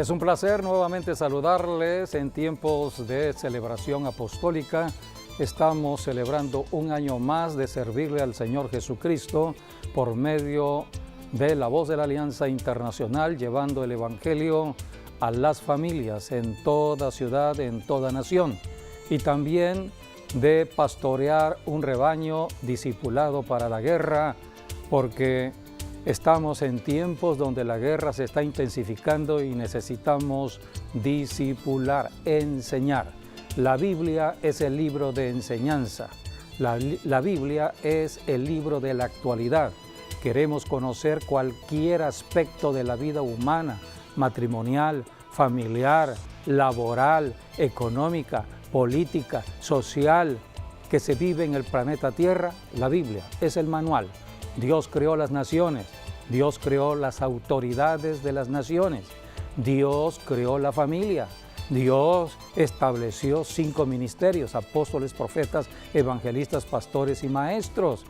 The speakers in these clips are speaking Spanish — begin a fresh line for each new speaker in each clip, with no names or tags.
Es un placer nuevamente saludarles en tiempos de celebración apostólica. Estamos celebrando un año más de servirle al Señor Jesucristo por medio de la Voz de la Alianza Internacional, llevando el Evangelio a las familias en toda ciudad, en toda nación, y también de pastorear un rebaño discipulado para la guerra, porque estamos en tiempos donde la guerra se está intensificando y necesitamos discipular, enseñar. La Biblia es el libro de enseñanza. La Biblia es el libro de la actualidad. Queremos conocer cualquier aspecto de la vida humana, matrimonial, familiar, laboral, económica, política, social, que se vive en el planeta Tierra. La Biblia es el manual. Dios creó las naciones, Dios creó las autoridades de las naciones, Dios creó la familia, Dios estableció 5 ministerios: apóstoles, profetas, evangelistas, pastores y maestros.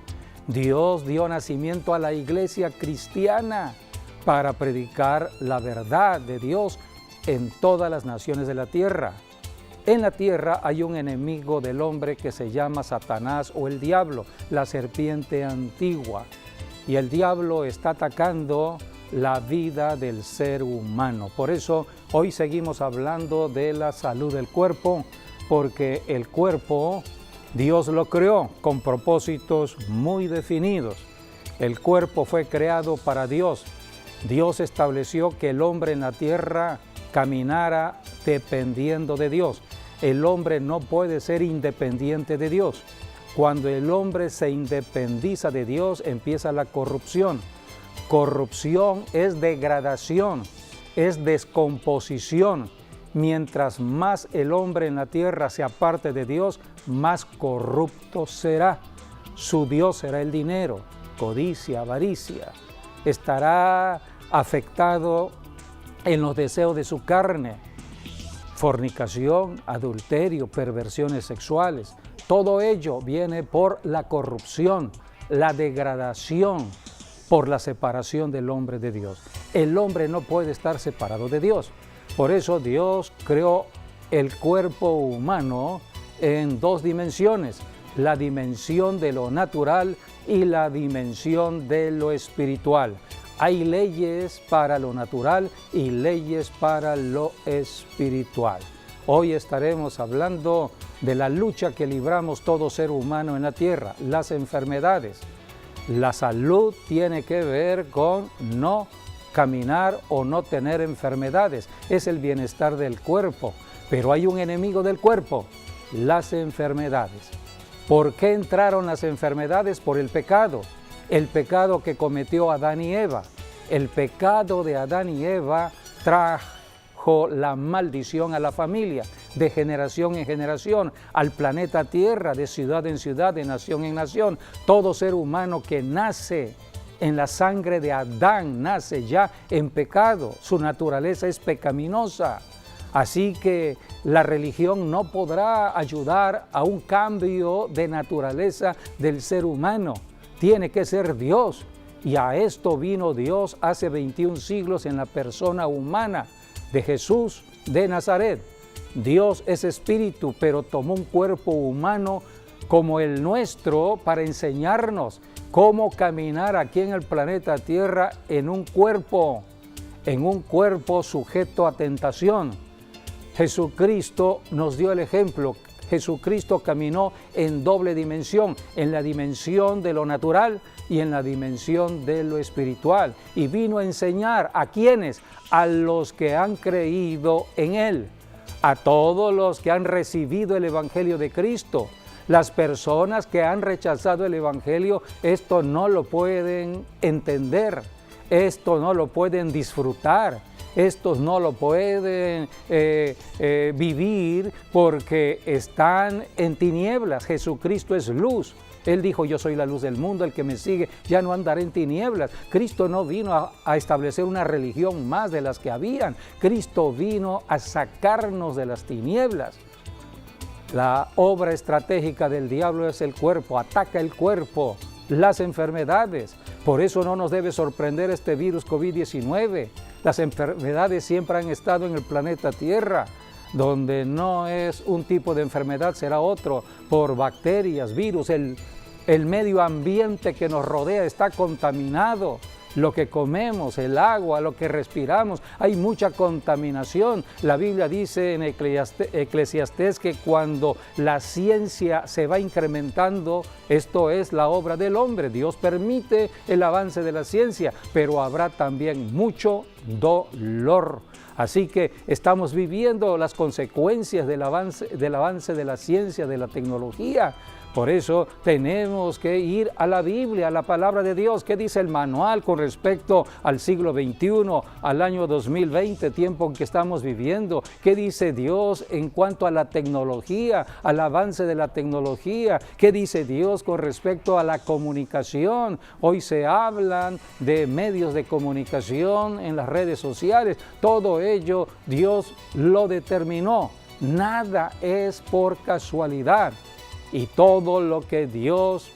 Dios dio nacimiento a la iglesia cristiana para predicar la verdad de Dios en todas las naciones de la tierra. En la tierra hay un enemigo del hombre que se llama Satanás o el diablo, la serpiente antigua. Y el diablo está atacando la vida del ser humano. Por eso hoy seguimos hablando de la salud del cuerpo, porque el cuerpo Dios lo creó con propósitos muy definidos. El cuerpo fue creado para Dios. Dios estableció que el hombre en la tierra caminara dependiendo de Dios. El hombre no puede ser independiente de Dios. Cuando el hombre se independiza de Dios, empieza la corrupción. Corrupción es degradación, es descomposición. Mientras más el hombre en la tierra se aparte de Dios, más corrupto será. Su Dios será el dinero, codicia, avaricia. Estará afectado en los deseos de su carne, fornicación, adulterio, perversiones sexuales. Todo ello viene por la corrupción, la degradación, por la separación del hombre de Dios. El hombre no puede estar separado de Dios. Por eso Dios creó el cuerpo humano en 2 dimensiones: la dimensión de lo natural y la dimensión de lo espiritual. Hay leyes para lo natural y leyes para lo espiritual. Hoy estaremos hablando de la lucha que libramos todo ser humano en la tierra, las enfermedades. La salud tiene que ver con no caminar o no tener enfermedades. Es el bienestar del cuerpo, pero hay un enemigo del cuerpo: las enfermedades. ¿Por qué entraron las enfermedades? Por el pecado. El pecado que cometió Adán y Eva. El pecado de Adán y Eva trajo la maldición a la familia, de generación en generación, al planeta Tierra, de ciudad en ciudad, de nación en nación. Todo ser humano que nace en la sangre de Adán nace ya en pecado. Su naturaleza es pecaminosa. Así que la religión no podrá ayudar a un cambio de naturaleza del ser humano. Tiene que ser Dios. Y a esto vino Dios hace 21 siglos en la persona humana de Jesús de Nazaret. Dios es espíritu, pero tomó un cuerpo humano como el nuestro para enseñarnos cómo caminar aquí en el planeta Tierra en un cuerpo sujeto a tentación. Jesucristo nos dio el ejemplo. Jesucristo caminó en doble dimensión, en la dimensión de lo natural y en la dimensión de lo espiritual. Y vino a enseñar ¿a quiénes? A los que han creído en Él, a todos los que han recibido el Evangelio de Cristo. Las personas que han rechazado el Evangelio, esto no lo pueden entender, esto no lo pueden disfrutar. Estos no lo pueden vivir porque están en tinieblas. Jesucristo es luz. Él dijo: yo soy la luz del mundo, el que me sigue ya no andará en tinieblas. Cristo no vino a establecer una religión más de las que habían. Cristo vino a sacarnos de las tinieblas. La obra estratégica del diablo es el cuerpo, ataca el cuerpo, las enfermedades. Por eso no nos debe sorprender este virus COVID-19. Las enfermedades siempre han estado en el planeta Tierra. Donde no es un tipo de enfermedad, será otro, por bacterias, virus. El medio ambiente que nos rodea está contaminado. Lo que comemos, el agua, lo que respiramos, hay mucha contaminación. La Biblia dice en Eclesiastés que cuando la ciencia se va incrementando, esto es la obra del hombre. Dios permite el avance de la ciencia, pero habrá también mucho dolor. Así que estamos viviendo las consecuencias del avance de la ciencia, de la tecnología. Por eso tenemos que ir a la Biblia, a la palabra de Dios. ¿Qué dice el manual con respecto al siglo XXI, al año 2020, tiempo en que estamos viviendo? ¿Qué dice Dios en cuanto a la tecnología, al avance de la tecnología? ¿Qué dice Dios con respecto a la comunicación? Hoy se hablan de medios de comunicación en las redes sociales. Todo ello Dios lo determinó. Nada es por casualidad. Y todo lo que Dios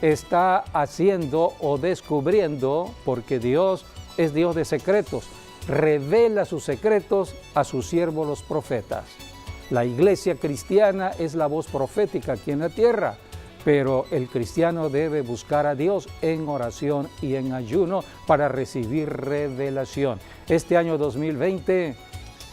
está haciendo o descubriendo, porque Dios es Dios de secretos, revela sus secretos a sus siervos los profetas. La iglesia cristiana es la voz profética aquí en la tierra, pero el cristiano debe buscar a Dios en oración y en ayuno para recibir revelación. Este año 2020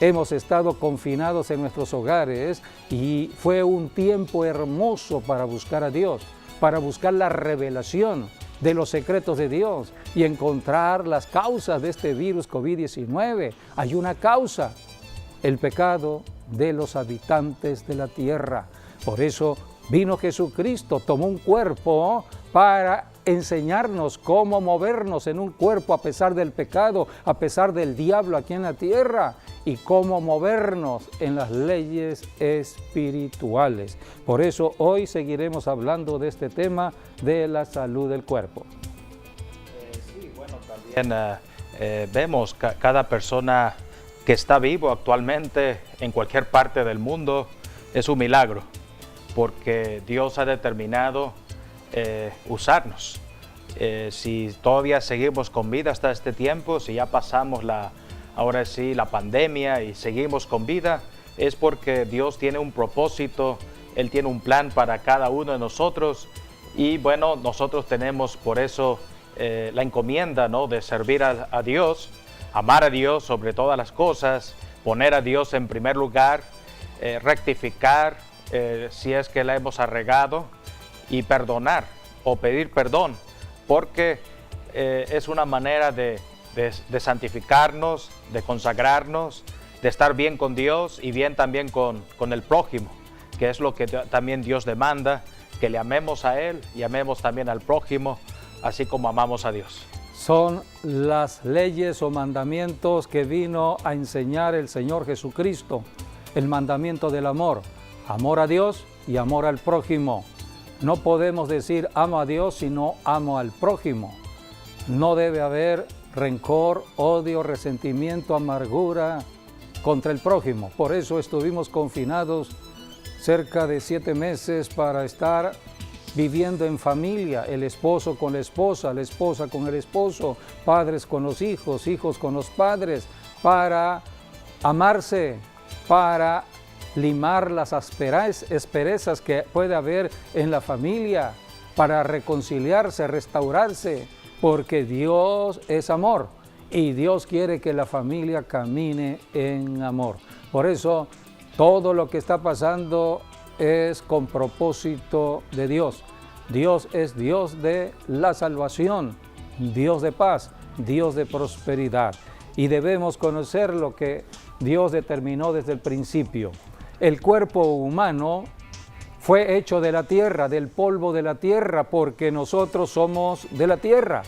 hemos estado confinados en nuestros hogares y fue un tiempo hermoso para buscar a Dios, para buscar la revelación de los secretos de Dios y encontrar las causas de este virus COVID-19. Hay una causa, el pecado de los habitantes de la tierra. Por eso vino Jesucristo, tomó un cuerpo para enseñarnos cómo movernos en un cuerpo a pesar del pecado, a pesar del diablo aquí en la tierra, y cómo movernos en las leyes espirituales. Por eso hoy seguiremos hablando de este tema de la salud del cuerpo.
Sí, bueno, también vemos que cada persona que está vivo actualmente en cualquier parte del mundo es un milagro, porque Dios ha determinado usarnos. Si todavía seguimos con vida hasta este tiempo, si ya pasamos ahora sí la pandemia y seguimos con vida, es porque Dios tiene un propósito, Él tiene un plan para cada uno de nosotros. Y bueno, nosotros tenemos por eso la encomienda, ¿no?, de servir a Dios, amar a Dios sobre todas las cosas, poner a Dios en primer lugar, rectificar si es que la hemos arregado, y perdonar o pedir perdón, porque es una manera de santificarnos, de consagrarnos, de estar bien con Dios y bien también con el prójimo, que es lo que también Dios demanda, que le amemos a Él y amemos también al prójimo, así como amamos a Dios.
Son las leyes o mandamientos que vino a enseñar el Señor Jesucristo, el mandamiento del amor, amor a Dios y amor al prójimo. No podemos decir amo a Dios si no amo al prójimo. No debe haber rencor, odio, resentimiento, amargura contra el prójimo. Por eso estuvimos confinados cerca de 7 meses para estar viviendo en familia, el esposo con la esposa con el esposo, padres con los hijos, hijos con los padres, para amarse, para limar las asperezas que puede haber en la familia, para reconciliarse, restaurarse, porque Dios es amor y Dios quiere que la familia camine en amor. Por eso todo lo que está pasando es con propósito de Dios. Dios es Dios de la salvación, Dios de paz, Dios de prosperidad. Y debemos conocer lo que Dios determinó desde el principio. El cuerpo humano fue hecho de la tierra, del polvo de la tierra, porque nosotros somos de la tierra.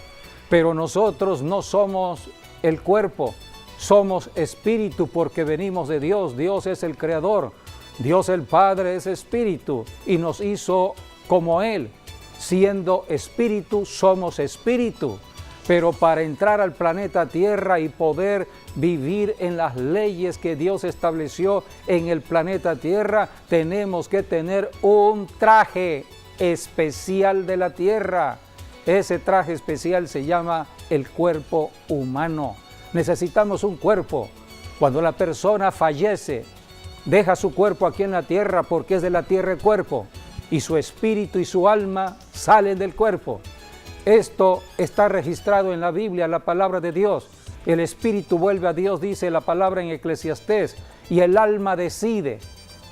Pero nosotros no somos el cuerpo, somos espíritu porque venimos de Dios. Dios es el creador, Dios el Padre es espíritu y nos hizo como Él. Siendo espíritu, somos espíritu. Pero para entrar al planeta Tierra y poder vivir en las leyes que Dios estableció en el planeta Tierra, tenemos que tener un traje especial de la Tierra. Ese traje especial se llama el cuerpo humano. necesitamos un cuerpo. Cuando la persona fallece, deja su cuerpo aquí en la tierra porque es de la tierra el cuerpo, y su espíritu y su alma salen del cuerpo. Esto está registrado en la Biblia, la palabra de Dios. El espíritu vuelve a Dios, dice la palabra en Eclesiastés, y el alma decide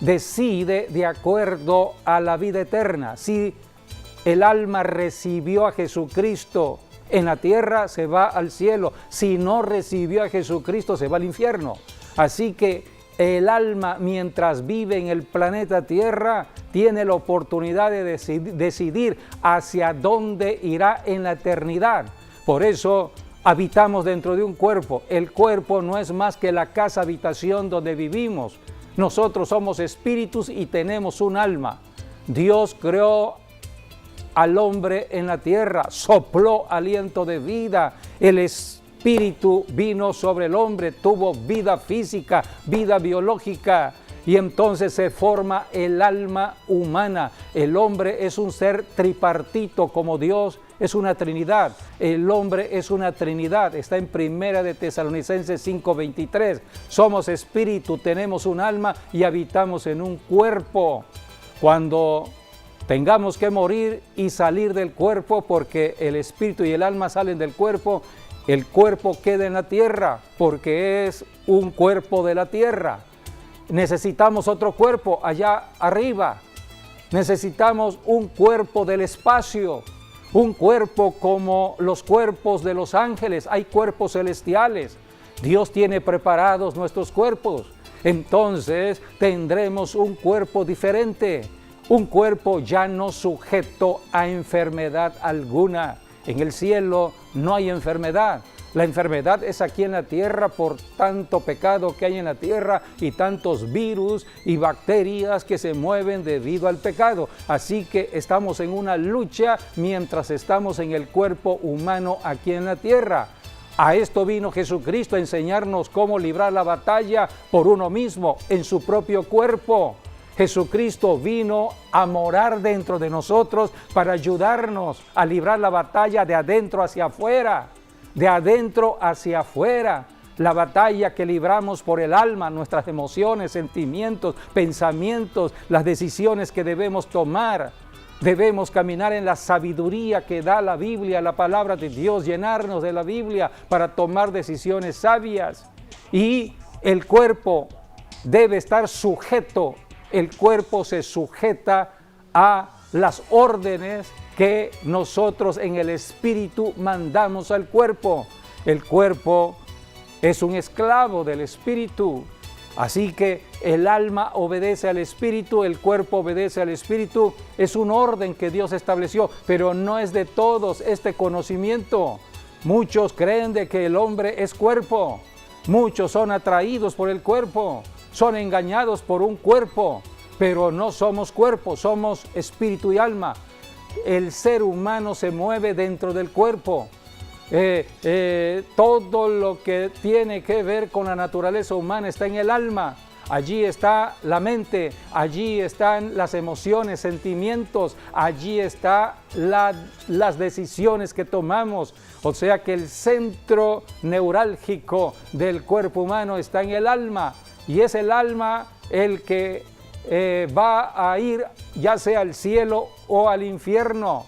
de acuerdo a la vida eterna. Si el alma recibió a Jesucristo en la tierra, se va al cielo. Si no recibió a Jesucristo, se va al infierno. Así que el alma, mientras vive en el planeta Tierra, tiene la oportunidad de decidir hacia dónde irá en la eternidad. Por eso habitamos dentro de un cuerpo. El cuerpo no es más que la casa habitación donde vivimos. Nosotros somos espíritus y tenemos un alma. Dios creó al hombre en la tierra, sopló aliento de vida. El espíritu vino sobre el hombre, tuvo vida física, vida biológica, y entonces se forma el alma humana. El hombre es un ser tripartito, como Dios es una trinidad. El hombre es una trinidad. Está en Primera de Tesalonicenses 5:23. Somos espíritu, tenemos un alma y habitamos en un cuerpo. Cuando tengamos que morir y salir del cuerpo, porque el espíritu y el alma salen del cuerpo, el cuerpo queda en la tierra, porque es un cuerpo de la tierra. Necesitamos otro cuerpo allá arriba. Necesitamos un cuerpo del espacio, un cuerpo como los cuerpos de los ángeles. Hay cuerpos celestiales. Dios tiene preparados nuestros cuerpos. Entonces tendremos un cuerpo diferente, un cuerpo ya no sujeto a enfermedad alguna. En el cielo no hay enfermedad. La enfermedad es aquí en la tierra por tanto pecado que hay en la tierra y tantos virus y bacterias que se mueven debido al pecado. Así que estamos en una lucha mientras estamos en el cuerpo humano aquí en la tierra. A esto vino Jesucristo, a enseñarnos cómo librar la batalla por uno mismo en su propio cuerpo. Jesucristo vino a morar dentro de nosotros para ayudarnos a librar la batalla de adentro hacia afuera. De adentro hacia afuera, la batalla que libramos por el alma, nuestras emociones, sentimientos, pensamientos, las decisiones que debemos tomar. Debemos caminar en la sabiduría que da la Biblia, la palabra de Dios, llenarnos de la Biblia para tomar decisiones sabias. Y el cuerpo debe estar sujeto, el cuerpo se sujeta a las órdenes que nosotros en el espíritu mandamos al cuerpo. El cuerpo es un esclavo del espíritu. Así que el alma obedece al espíritu, el cuerpo obedece al espíritu. Es un orden que Dios estableció, pero no es de todos este conocimiento. Muchos creen de que el hombre es cuerpo. Muchos son atraídos por el cuerpo, son engañados por un cuerpo, pero no somos cuerpo, somos espíritu y alma. El ser humano se mueve dentro del cuerpo. Todo lo que tiene que ver con la naturaleza humana está en el alma. Allí está la mente, allí están las emociones, sentimientos, allí están las decisiones que tomamos. O sea que el centro neurálgico del cuerpo humano está en el alma, y es el alma el que va a ir ya sea al cielo o al infierno.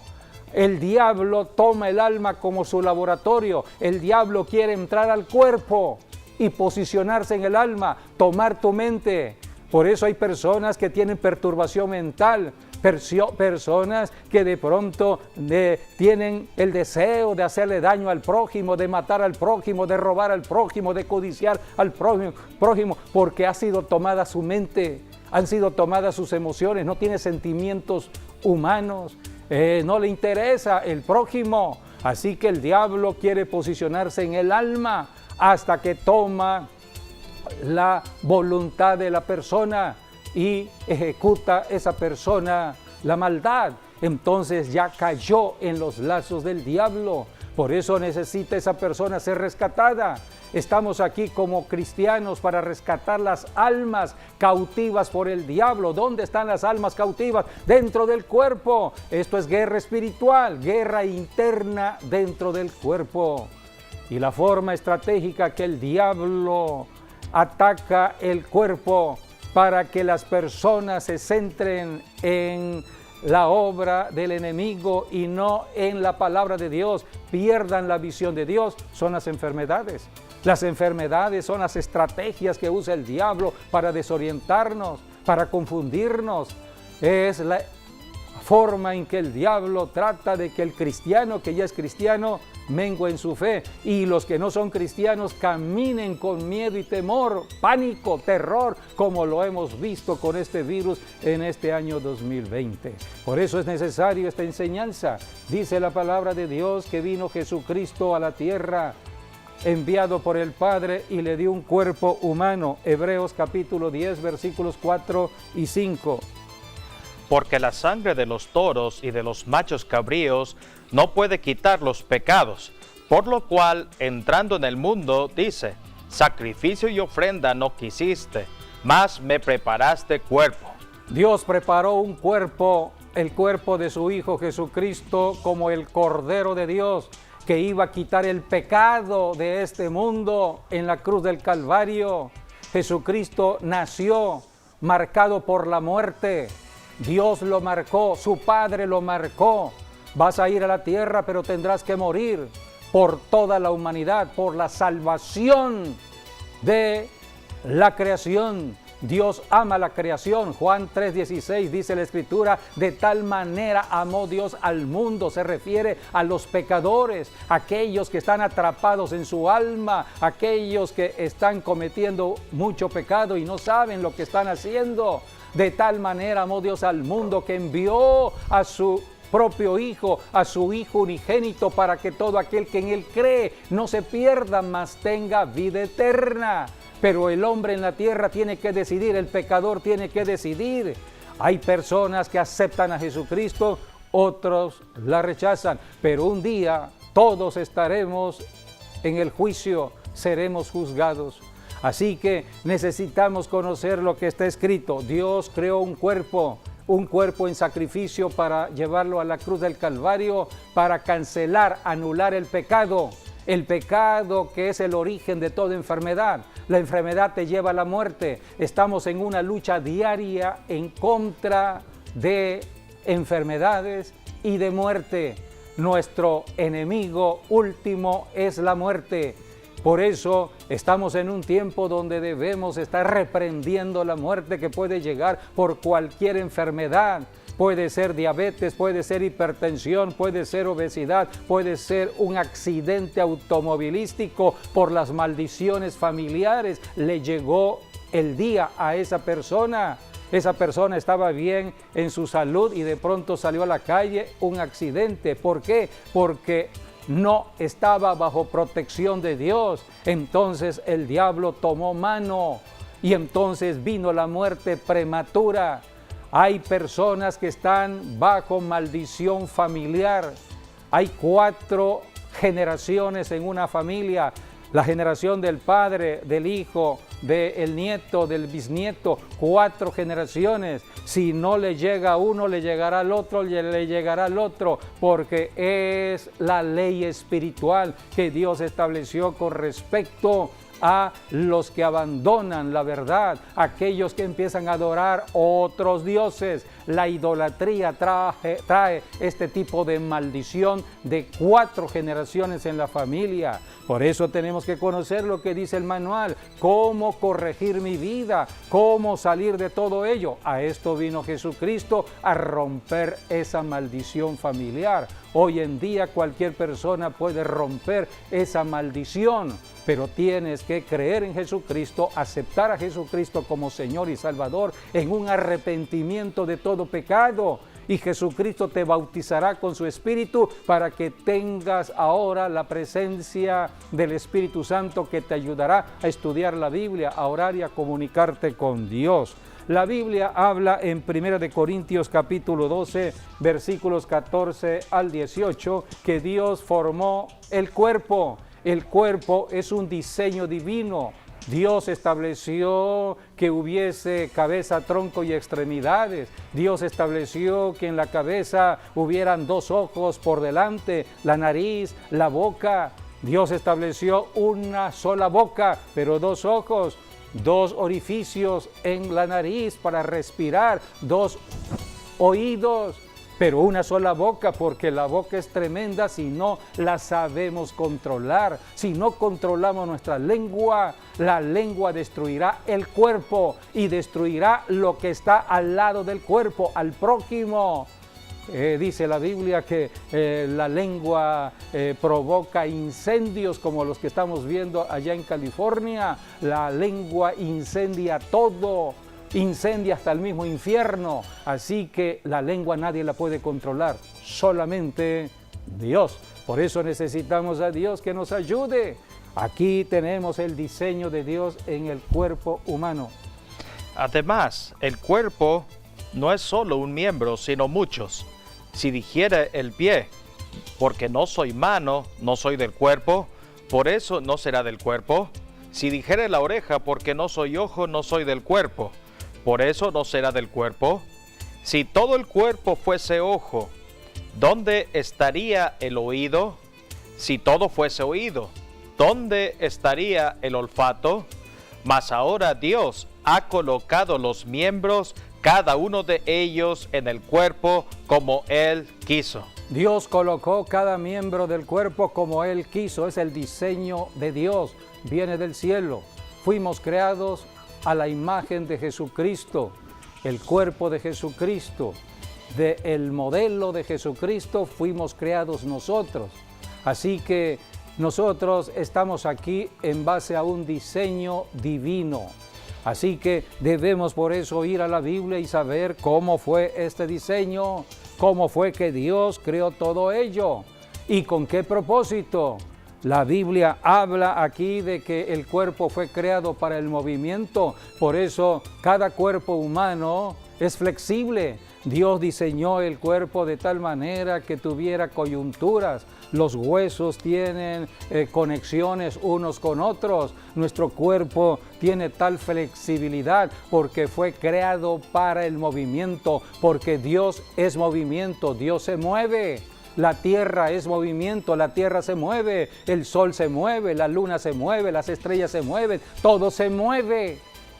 El diablo toma el alma como su laboratorio. El diablo quiere entrar al cuerpo y posicionarse en el alma, tomar tu mente. Por eso hay personas que tienen perturbación mental, personas que de pronto tienen el deseo de hacerle daño al prójimo, de matar al prójimo, de robar al prójimo, de codiciar al prójimo, porque ha sido tomada su mente, han sido tomadas sus emociones, no tiene sentimientos humanos, no le interesa el prójimo. Así que el diablo quiere posicionarse en el alma hasta que toma la voluntad de la persona y ejecuta esa persona la maldad. Entonces ya cayó en los lazos del diablo. Por eso necesita esa persona ser rescatada. Estamos aquí como cristianos para rescatar las almas cautivas por el diablo. ¿Dónde están las almas cautivas? Dentro del cuerpo. Esto es guerra espiritual, guerra interna dentro del cuerpo. Y la forma estratégica que el diablo ataca el cuerpo para que las personas se centren en la obra del enemigo y no en la palabra de Dios, pierdan la visión de Dios, son las enfermedades. Las enfermedades son las estrategias que usa el diablo para desorientarnos, para confundirnos. Es la forma en que el diablo trata de que el cristiano que ya es cristiano mengue en su fe y los que no son cristianos caminen con miedo y temor, pánico, terror, como lo hemos visto con este virus en este año 2020. Por eso es necesario esta enseñanza. Dice la palabra de Dios que vino Jesucristo a la tierra, enviado por el Padre, y le dio un cuerpo humano. Hebreos capítulo 10, versículos 4 y 5.
Porque la sangre de los toros y de los machos cabríos no puede quitar los pecados, por lo cual, entrando en el mundo, dice, sacrificio y ofrenda no quisiste, mas me preparaste cuerpo.
Dios preparó un cuerpo, el cuerpo de su Hijo Jesucristo, como el Cordero de Dios, que iba a quitar el pecado de este mundo en la cruz del Calvario. Jesucristo nació marcado por la muerte. Dios lo marcó, su Padre lo marcó. Vas a ir a la tierra, pero tendrás que morir por toda la humanidad, por la salvación de la creación. Dios ama la creación. Juan 3:16 dice la Escritura, de tal manera amó Dios al mundo. Se refiere a los pecadores, aquellos que están atrapados en su alma, aquellos que están cometiendo mucho pecado y no saben lo que están haciendo. De tal manera amó Dios al mundo que envió a su propio Hijo, a su Hijo unigénito, para que todo aquel que en Él cree no se pierda, mas tenga vida eterna. Pero el hombre en la tierra tiene que decidir, el pecador tiene que decidir. Hay personas que aceptan a Jesucristo, otros la rechazan, pero un día todos estaremos en el juicio, seremos juzgados. Así que necesitamos conocer lo que está escrito. Dios creó un cuerpo en sacrificio para llevarlo a la cruz del Calvario, para cancelar, anular el pecado que es el origen de toda enfermedad. La enfermedad te lleva a la muerte. Estamos en una lucha diaria en contra de enfermedades y de muerte. Nuestro enemigo último es la muerte. Por eso estamos en un tiempo donde debemos estar reprendiendo la muerte que puede llegar por cualquier enfermedad. Puede ser diabetes, puede ser hipertensión, puede ser obesidad, puede ser un accidente automovilístico por las maldiciones familiares. Le llegó el día a esa persona. Esa persona estaba bien en su salud y de pronto salió a la calle un accidente. ¿Por qué? Porque no estaba bajo protección de Dios. Entonces el diablo tomó mano y entonces vino la muerte prematura. Hay personas que están bajo maldición familiar. Hay 4 generaciones en una familia. La generación del padre, del hijo, del nieto, del bisnieto, 4 generaciones. Si no le llega a uno, le llegará al otro, le llegará al otro, porque es la ley espiritual que Dios estableció con respecto a los que abandonan la verdad, aquellos que empiezan a adorar otros dioses. La idolatría trae este tipo de maldición de 4 generaciones en la familia. Por eso tenemos que conocer lo que dice el manual, cómo corregir mi vida, cómo salir de todo ello. A esto vino Jesucristo, a romper esa maldición familiar. Hoy en día cualquier persona puede romper esa maldición, pero tienes que creer en Jesucristo, aceptar a Jesucristo como Señor y Salvador en un arrepentimiento de todo pecado. Y Jesucristo te bautizará con su Espíritu para que tengas ahora la presencia del Espíritu Santo que te ayudará a estudiar la Biblia, a orar y a comunicarte con Dios. La Biblia habla en 1 Corintios capítulo 12, versículos 14 al 18, que Dios formó el cuerpo. El cuerpo es un diseño divino. Dios estableció que hubiese cabeza, tronco y extremidades. Dios estableció que en la cabeza hubieran 2 ojos por delante, la nariz, la boca. Dios estableció una sola boca, pero dos ojos, dos orificios en la nariz para respirar, dos oídos, pero una sola boca, porque la boca es tremenda si no la sabemos controlar. Si no controlamos nuestra lengua, la lengua destruirá el cuerpo y destruirá lo que está al lado del cuerpo, al prójimo. Dice la Biblia que la lengua provoca incendios como los que estamos viendo allá en California. La lengua incendia todo, incendia hasta el mismo infierno. Así que la lengua nadie la puede controlar, solamente Dios. Por eso necesitamos a Dios que nos ayude. Aquí tenemos el diseño de Dios en el cuerpo humano.
Además, el cuerpo no es solo un miembro, sino muchos. Si dijere el pie, porque no soy mano, no soy del cuerpo, por eso no será del cuerpo. Si dijere la oreja, porque no soy ojo, no soy del cuerpo, por eso no será del cuerpo. Si todo el cuerpo fuese ojo, ¿dónde estaría el oído? Si todo fuese oído, ¿dónde estaría el olfato? Mas ahora Dios ha colocado los miembros, cada uno de ellos en el cuerpo como Él quiso.
Dios colocó cada miembro del cuerpo como Él quiso. Es el diseño de Dios, viene del cielo. Fuimos creados a la imagen de Jesucristo, el cuerpo de Jesucristo. Del modelo de Jesucristo fuimos creados nosotros. Así que nosotros estamos aquí en base a un diseño divino. Así que debemos por eso ir a la Biblia y saber cómo fue este diseño, cómo fue que Dios creó todo ello y con qué propósito. La Biblia habla aquí de que el cuerpo fue creado para el movimiento, por eso cada cuerpo humano es flexible. Dios diseñó el cuerpo de tal manera que tuviera coyunturas. Los huesos tienen conexiones unos con otros. Nuestro cuerpo tiene tal flexibilidad porque fue creado para el movimiento, porque Dios es movimiento, Dios se mueve. La tierra es movimiento, la tierra se mueve, el sol se mueve, la luna se mueve, las estrellas se mueven, todo se mueve.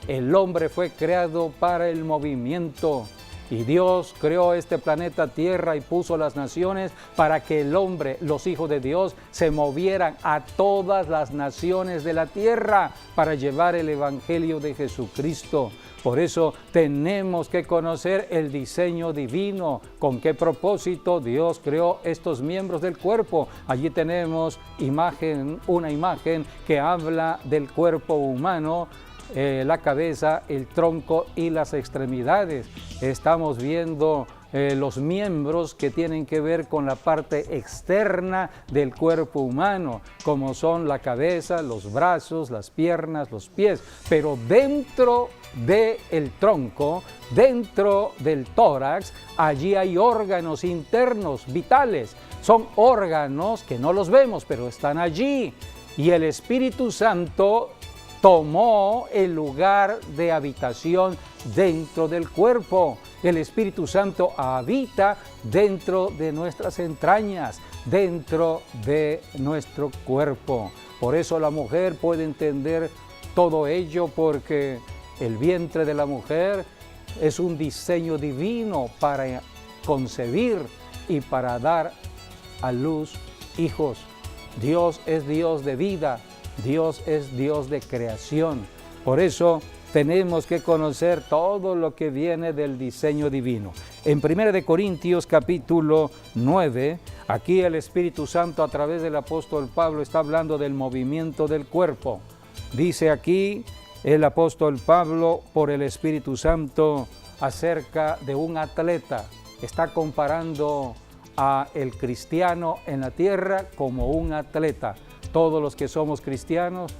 El hombre fue creado para el movimiento. Y Dios creó este planeta Tierra y puso las naciones para que el hombre, los hijos de Dios, se movieran a todas las naciones de la tierra para llevar el evangelio de Jesucristo. Por eso tenemos que conocer el diseño divino, con qué propósito Dios creó estos miembros del cuerpo. Allí tenemos una imagen que habla del cuerpo humano, la cabeza, el tronco y las extremidades. Estamos viendo los miembros que tienen que ver con la parte externa del cuerpo humano, como son la cabeza, los brazos, las piernas, los pies. Pero dentro del tronco, dentro del tórax, allí hay órganos internos vitales. Son órganos que no los vemos, pero están allí. Y el Espíritu Santo tomó el lugar de habitación dentro del cuerpo. El Espíritu Santo habita dentro de nuestras entrañas, dentro de nuestro cuerpo. Por eso la mujer puede entender todo ello, porque el vientre de la mujer es un diseño divino para concebir y para dar a luz hijos. Dios es Dios de vida. Dios es Dios de creación. Por eso tenemos que conocer todo lo que viene del diseño divino. En 1 Corintios capítulo 9, aquí el Espíritu Santo a través del apóstol Pablo está hablando del movimiento del cuerpo. Dice aquí el apóstol Pablo por el Espíritu Santo acerca de un atleta. Está comparando a el cristiano en la tierra como un atleta. Todos los que somos cristianos,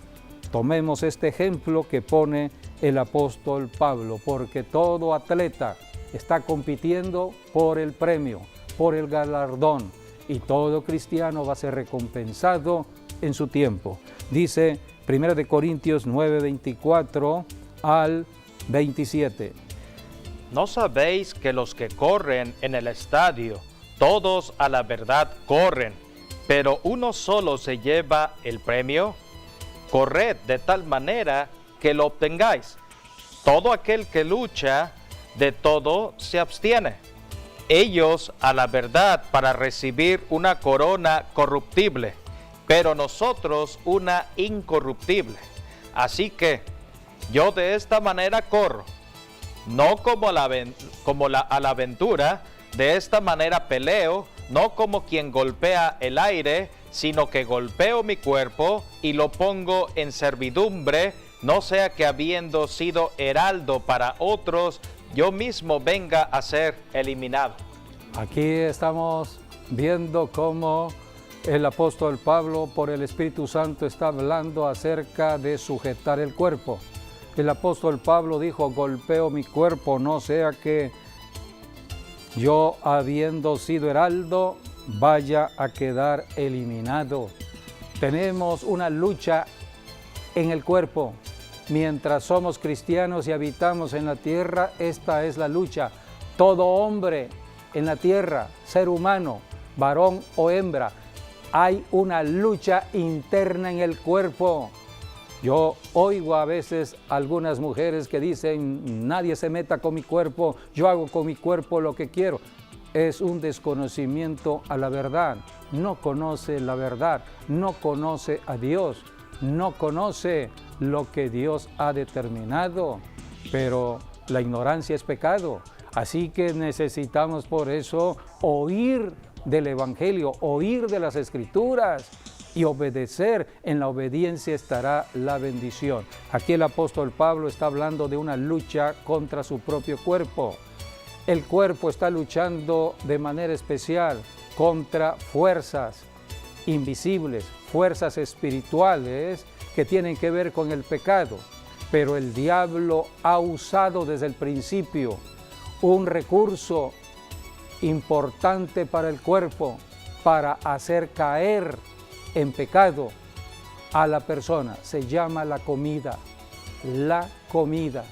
tomemos este ejemplo que pone el apóstol Pablo, porque todo atleta está compitiendo por el premio, por el galardón, y todo cristiano va a ser recompensado en su tiempo. Dice 1 Corintios 9, 24 al 27.
¿No sabéis que los que corren en el estadio, todos a la verdad corren, pero uno solo se lleva el premio. Corred de tal manera que lo obtengáis. Todo aquel que lucha, de todo se abstiene. Ellos a la verdad para recibir una corona corruptible, pero nosotros una incorruptible. Así que yo de esta manera corro, no como a la aventura, de esta manera peleo, no como quien golpea el aire, sino que golpeo mi cuerpo y lo pongo en servidumbre, no sea que habiendo sido heraldo para otros, yo mismo venga a ser eliminado.
Aquí estamos viendo cómo el apóstol Pablo, por el Espíritu Santo, está hablando acerca de sujetar el cuerpo. El apóstol Pablo dijo, golpeo mi cuerpo, no sea que yo, habiendo sido heraldo, vaya a quedar eliminado. Tenemos una lucha en el cuerpo. Mientras somos cristianos y habitamos en la tierra, esta es la lucha. Todo hombre en la tierra, ser humano, varón o hembra, hay una lucha interna en el cuerpo. Yo oigo a veces algunas mujeres que dicen, nadie se meta con mi cuerpo, yo hago con mi cuerpo lo que quiero. Es un desconocimiento a la verdad. No conoce la verdad, no conoce a Dios, no conoce lo que Dios ha determinado. Pero la ignorancia es pecado. Así que necesitamos por eso oír del Evangelio, oír de las Escrituras y obedecer. En la obediencia estará la bendición. Aquí el apóstol Pablo está hablando de una lucha contra su propio cuerpo. El cuerpo está luchando de manera especial contra fuerzas invisibles, fuerzas espirituales que tienen que ver con el pecado. Pero el diablo ha usado desde el principio un recurso importante para el cuerpo, para hacer caer en pecado a la persona. Se llama la comida. La comida.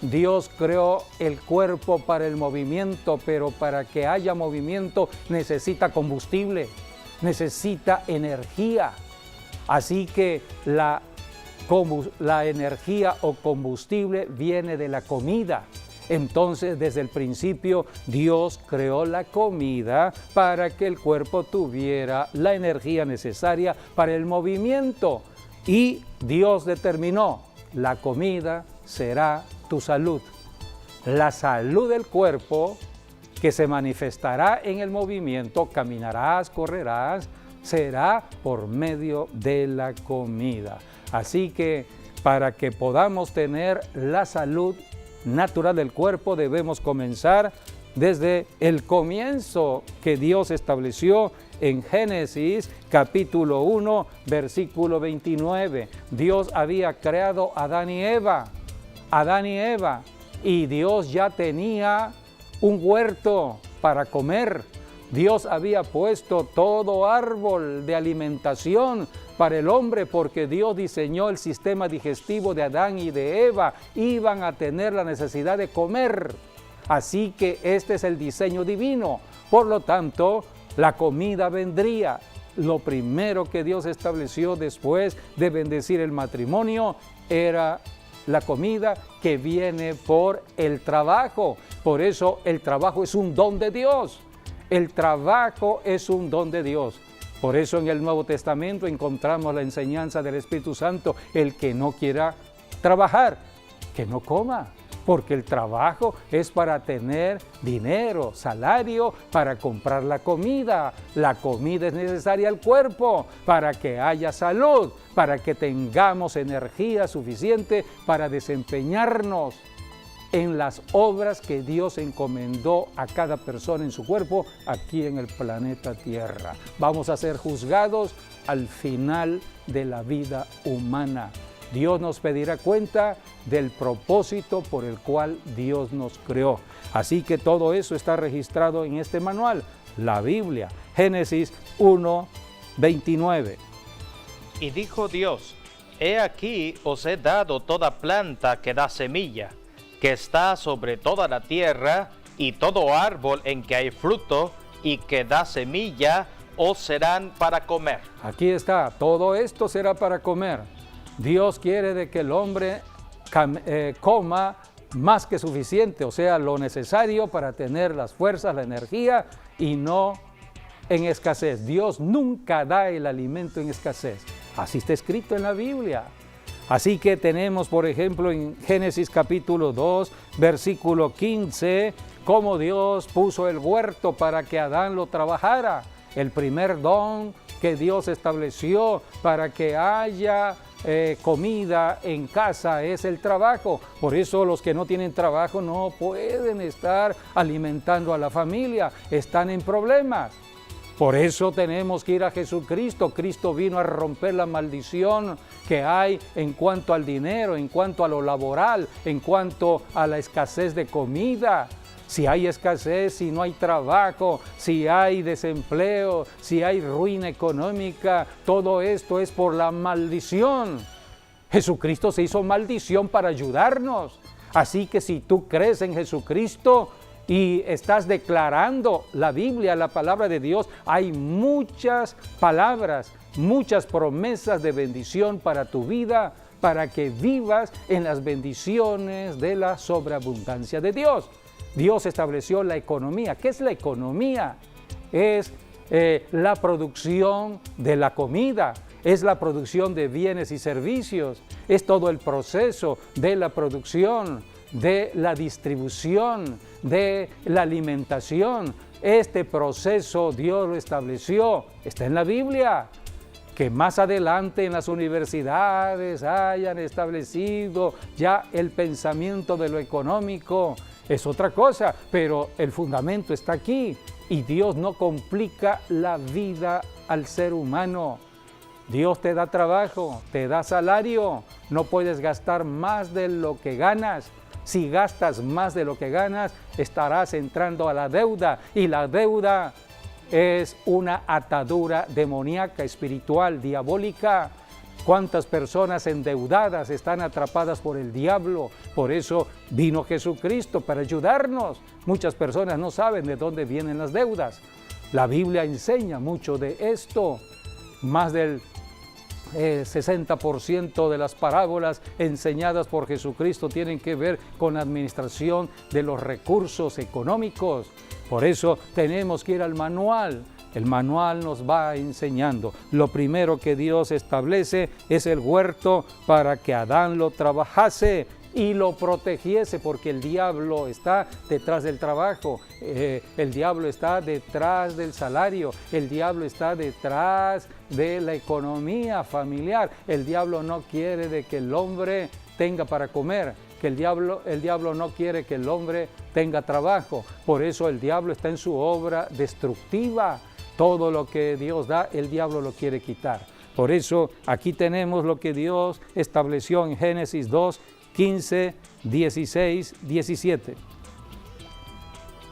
Dios creó el cuerpo para el movimiento, pero para que haya movimiento necesita combustible, necesita energía. Así que la energía o combustible viene de la comida. Entonces, desde el principio, Dios creó la comida para que el cuerpo tuviera la energía necesaria para el movimiento. Y Dios determinó, la comida será tu salud. La salud del cuerpo, que se manifestará en el movimiento, caminarás, correrás, será por medio de la comida. Así que para que podamos tener la salud natural del cuerpo, debemos comenzar desde el comienzo que Dios estableció en Génesis capítulo 1, versículo 29. Dios había creado a Adán y Eva, y Dios ya tenía un huerto para comer. Dios había puesto todo árbol de alimentación para el hombre, porque Dios diseñó el sistema digestivo de Adán y de Eva. Iban a tener la necesidad de comer. Así que este es el diseño divino. Por lo tanto, la comida vendría. Lo primero que Dios estableció después de bendecir el matrimonio era la comida, que viene por el trabajo. Por eso el trabajo es un don de Dios. El trabajo es un don de Dios. Por eso en el Nuevo Testamento encontramos la enseñanza del Espíritu Santo. El que no quiera trabajar, que no coma. Porque el trabajo es para tener dinero, salario, para comprar la comida. La comida es necesaria al cuerpo para que haya salud, para que tengamos energía suficiente para desempeñarnos en las obras que Dios encomendó a cada persona en su cuerpo aquí en el planeta Tierra. Vamos a ser juzgados al final de la vida humana. Dios nos pedirá cuenta del propósito por el cual Dios nos creó. Así que todo eso está registrado en este manual, la Biblia, Génesis 1, 29.
Y dijo Dios, he aquí os he dado toda planta que da semilla, que está sobre toda la tierra, y todo árbol en que hay fruto y que da semilla, os serán para comer.
Aquí está, todo esto será para comer. Dios quiere de que el hombre coma más que suficiente, o sea, lo necesario para tener las fuerzas, la energía y no en escasez. Dios nunca da el alimento en escasez. Así está escrito en la Biblia. Así que tenemos, por ejemplo, en Génesis capítulo 2, versículo 15, cómo Dios puso el huerto para que Adán lo trabajara. El primer don que Dios estableció para que haya comida en casa es el trabajo. Por eso los que no tienen trabajo no pueden estar alimentando a la familia, están en problemas. Por eso tenemos que ir a Jesucristo. Cristo vino a romper la maldición que hay en cuanto al dinero, en cuanto a lo laboral, en cuanto a la escasez de comida. Si hay escasez, si no hay trabajo, si hay desempleo, si hay ruina económica, todo esto es por la maldición. Jesucristo se hizo maldición para ayudarnos. Así que si tú crees en Jesucristo y estás declarando la Biblia, la palabra de Dios, hay muchas palabras, muchas promesas de bendición para tu vida, para que vivas en las bendiciones de la sobreabundancia de Dios. Dios estableció la economía. ¿Qué es la economía? Es la producción de la comida, es la producción de bienes y servicios, es todo el proceso de la producción, de la distribución, de la alimentación. Este proceso Dios lo estableció, está en la Biblia. Que más adelante en las universidades hayan establecido ya el pensamiento de lo económico, es otra cosa, pero el fundamento está aquí y Dios no complica la vida al ser humano. Dios te da trabajo, te da salario, no puedes gastar más de lo que ganas. Si gastas más de lo que ganas, estarás entrando a la deuda y la deuda es una atadura demoníaca, espiritual, diabólica. ¿Cuántas personas endeudadas están atrapadas por el diablo? Por eso vino Jesucristo para ayudarnos. Muchas personas no saben de dónde vienen las deudas. La Biblia enseña mucho de esto. Más del 60% de las parábolas enseñadas por Jesucristo tienen que ver con la administración de los recursos económicos. Por eso tenemos que ir al manual. El manual nos va enseñando. Lo primero que Dios establece es el huerto para que Adán lo trabajase y lo protegiese, porque el diablo está detrás del trabajo, el diablo está detrás del salario, el diablo está detrás de la economía familiar. El diablo no quiere de que el hombre tenga para comer, que el diablo no quiere que el hombre tenga trabajo. Por eso el diablo está en su obra destructiva. Todo lo que Dios da, el diablo lo quiere quitar. Por eso aquí tenemos lo que Dios estableció en Génesis 2, 15, 16, 17.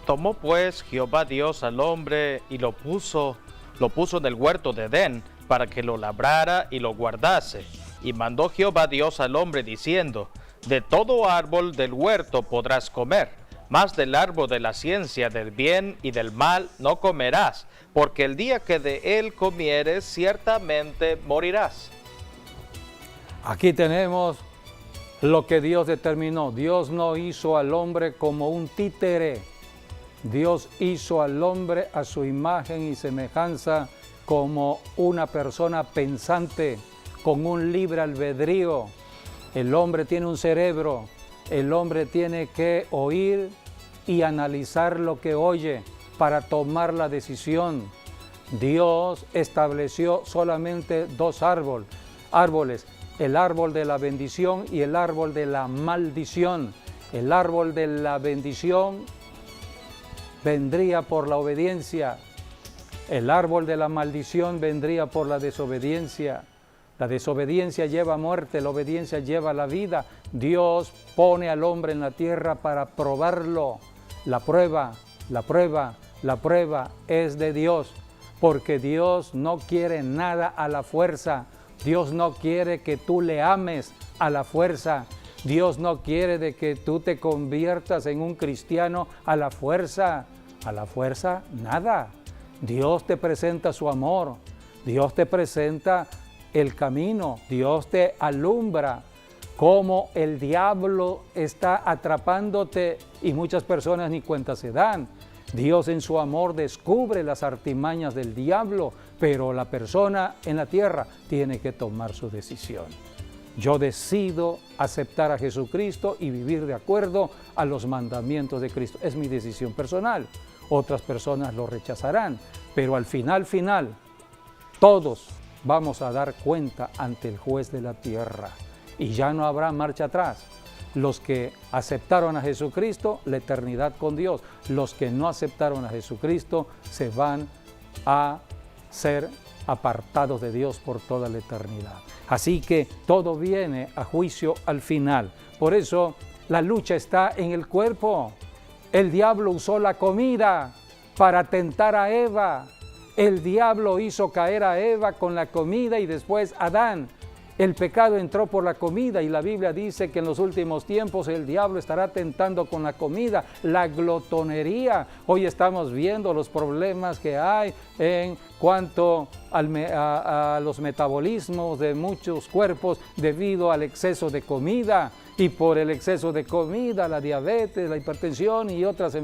Tomó pues Jehová Dios al hombre y lo puso en el huerto de Edén para que lo labrara y lo guardase. Y mandó Jehová Dios al hombre diciendo: de todo árbol del huerto podrás comer, mas del árbol de la ciencia del bien y del mal no comerás, porque el día que de él comieres ciertamente morirás.
Aquí tenemos lo que Dios determinó. Dios no hizo al hombre como un títere. Dios hizo al hombre a su imagen y semejanza como una persona pensante, con un libre albedrío. El hombre tiene un cerebro, el hombre tiene que oír y analizar lo que oye para tomar la decisión. Dios estableció solamente dos árboles, el árbol de la bendición y el árbol de la maldición. El árbol de la bendición vendría por la obediencia, el árbol de la maldición vendría por la desobediencia. La desobediencia lleva a muerte, la obediencia lleva a la vida. Dios pone al hombre en la tierra para probarlo. La prueba es de Dios, porque Dios no quiere nada a la fuerza. Dios no quiere que tú le ames a la fuerza. Dios no quiere de que tú te conviertas en un cristiano a la fuerza. A la fuerza, nada. Dios te presenta su amor, Dios te presenta el camino, Dios te alumbra cómo el diablo está atrapándote y muchas personas ni cuenta se dan. Dios en su amor descubre las artimañas del diablo, pero la persona en la tierra tiene que tomar su decisión. Yo decido aceptar a Jesucristo y vivir de acuerdo a los mandamientos de Cristo. Es mi decisión personal. Otras personas lo rechazarán, pero al final, todos vamos a dar cuenta ante el juez de la tierra y ya no habrá marcha atrás. Los que aceptaron a Jesucristo, la eternidad con Dios. Los que no aceptaron a Jesucristo se van a ser apartados de Dios por toda la eternidad. Así que todo viene a juicio al final. Por eso la lucha está en el cuerpo. El diablo usó la comida para tentar a Eva. El diablo hizo caer a Eva con la comida y después a Adán. El pecado entró por la comida y la Biblia dice que en los últimos tiempos el diablo estará tentando con la comida, la glotonería. Hoy estamos viendo los problemas que hay en cuanto a los metabolismos de muchos cuerpos debido al exceso de comida. Y por el exceso de comida, la diabetes, la hipertensión y otras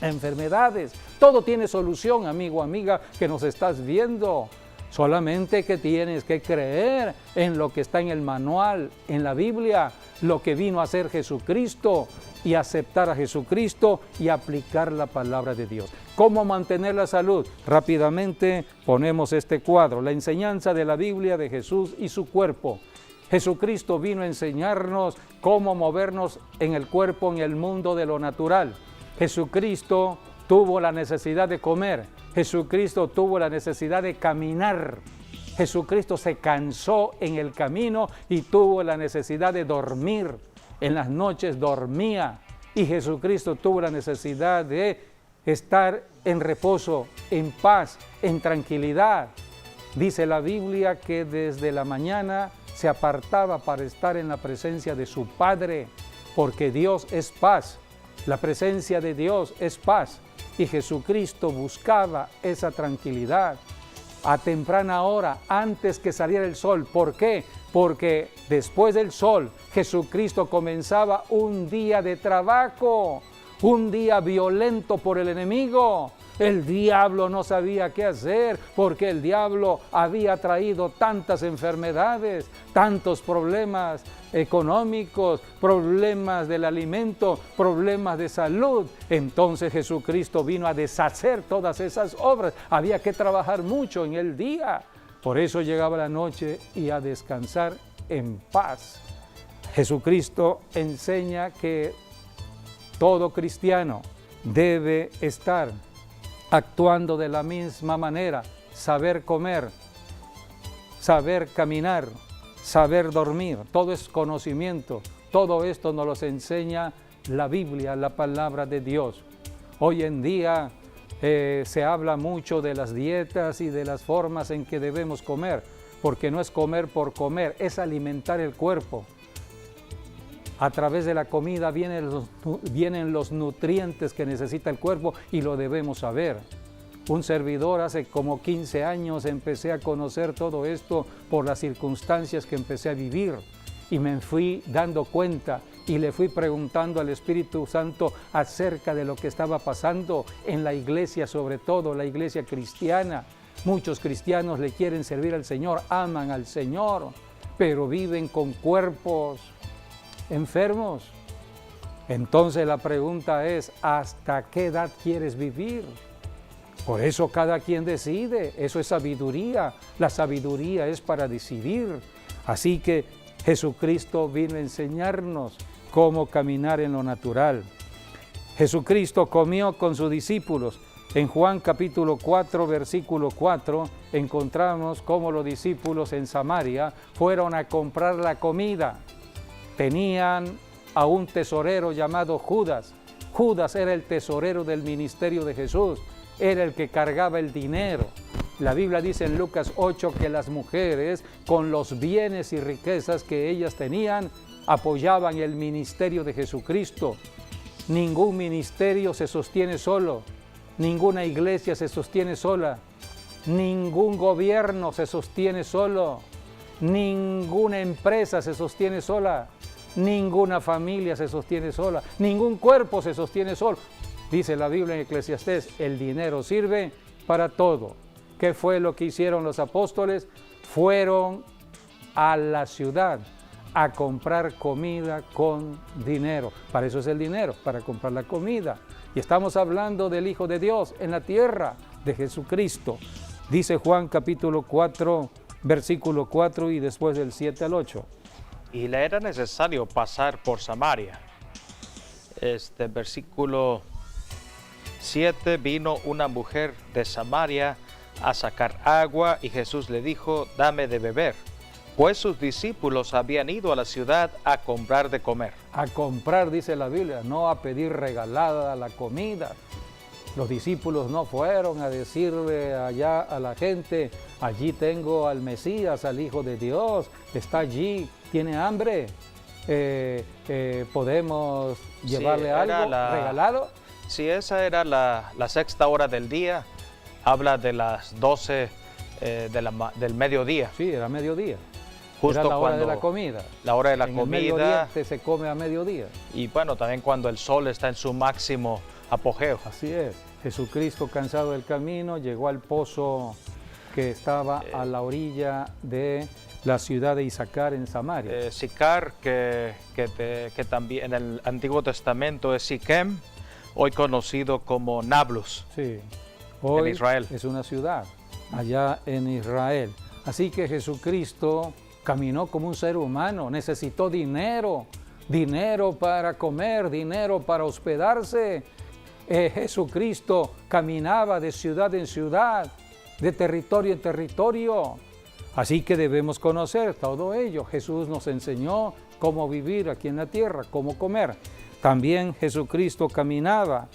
enfermedades. Todo tiene solución, amigo, amiga, que nos estás viendo. Solamente que tienes que creer en lo que está en el manual, en la Biblia, lo que vino a hacer Jesucristo y aceptar a Jesucristo y aplicar la palabra de Dios. ¿Cómo mantener la salud? Rápidamente ponemos este cuadro, la enseñanza de la Biblia de Jesús y su cuerpo. Jesucristo vino a enseñarnos cómo movernos en el cuerpo, en el mundo de lo natural. Jesucristo tuvo la necesidad de comer. Jesucristo tuvo la necesidad de caminar. Jesucristo se cansó en el camino y tuvo la necesidad de dormir. En las noches dormía y Jesucristo tuvo la necesidad de estar en reposo, en paz, en tranquilidad. Dice la Biblia que desde la mañana se apartaba para estar en la presencia de su Padre, porque Dios es paz. La presencia de Dios es paz. Y Jesucristo buscaba esa tranquilidad a temprana hora, antes que saliera el sol. ¿Por qué? Porque después del sol, Jesucristo comenzaba un día de trabajo, un día violento por el enemigo. El diablo no sabía qué hacer porque el diablo había traído tantas enfermedades, tantos problemas económicos, problemas del alimento, problemas de salud. Entonces Jesucristo vino a deshacer todas esas obras. Había que trabajar mucho en el día. Por eso llegaba la noche y a descansar en paz. Jesucristo enseña que todo cristiano debe estar actuando de la misma manera, saber comer, saber caminar, saber dormir. Todo es conocimiento. Todo esto nos lo enseña la Biblia, la palabra de Dios. Hoy en día se habla mucho de las dietas y de las formas en que debemos comer, porque no es comer por comer, es alimentar el cuerpo. A través de la comida vienen los nutrientes que necesita el cuerpo y lo debemos saber. Un servidor hace como 15 años empecé a conocer todo esto por las circunstancias que empecé a vivir y me fui dando cuenta y le fui preguntando al Espíritu Santo acerca de lo que estaba pasando en la iglesia, sobre todo la iglesia cristiana. Muchos cristianos le quieren servir al Señor, aman al Señor, pero viven con cuerpos enfermos. Entonces la pregunta es, ¿hasta qué edad quieres vivir? Por eso cada quien decide, eso es sabiduría. La sabiduría es para decidir. Así que Jesucristo vino a enseñarnos cómo caminar en lo natural. Jesucristo comió con sus discípulos. En Juan capítulo 4, versículo 4, encontramos cómo los discípulos en Samaria fueron a comprar la comida. Tenían a un tesorero llamado Judas. Judas era el tesorero del ministerio de Jesús, era el que cargaba el dinero. La Biblia dice en Lucas 8 que las mujeres, con los bienes y riquezas que ellas tenían, apoyaban el ministerio de Jesucristo. Ningún ministerio se sostiene solo. Ninguna iglesia se sostiene sola. Ningún gobierno se sostiene solo. Ninguna empresa se sostiene sola. Ninguna familia se sostiene sola. Ningún cuerpo se sostiene solo. Dice la Biblia en Eclesiastés, el dinero sirve para todo. ¿Qué fue lo que hicieron los apóstoles? Fueron a la ciudad a comprar comida con dinero. Para eso es el dinero, para comprar la comida. Y estamos hablando del Hijo de Dios en la tierra, de Jesucristo. Dice Juan capítulo 4, versículo 4 y después del 7 al 8.
Y le era necesario pasar por Samaria. Versículo 7, vino una mujer de Samaria a sacar agua y Jesús le dijo, dame de beber. Pues sus discípulos habían ido a la ciudad a comprar de comer.
A comprar, dice la Biblia, no a pedir regalada la comida. Los discípulos no fueron a decirle allá a la gente, allí tengo al Mesías, al Hijo de Dios, está allí, tiene hambre, podemos llevarle algo regalado.
Sí, esa era la sexta hora del día, habla de las 12 del mediodía.
Sí, era mediodía.
Justo
era la hora de la comida.
La hora de la comida.
En el mediodía se come a mediodía.
Y bueno, también cuando el sol está en su máximo apogeo.
Así es. Jesucristo, cansado del camino, llegó al pozo que estaba a la orilla de la ciudad de Issacar en Samaria.
Sicar, que también en el Antiguo Testamento es Siquem, hoy conocido como Nablus.
Sí, hoy
en Israel.
Es una ciudad allá en Israel. Así que Jesucristo caminó como un ser humano, necesitó dinero, dinero para comer, dinero para hospedarse. Jesucristo caminaba de ciudad en ciudad, de territorio en territorio. Así que debemos conocer todo ello. Jesús nos enseñó cómo vivir aquí en la tierra, cómo comer. También Jesucristo caminaba.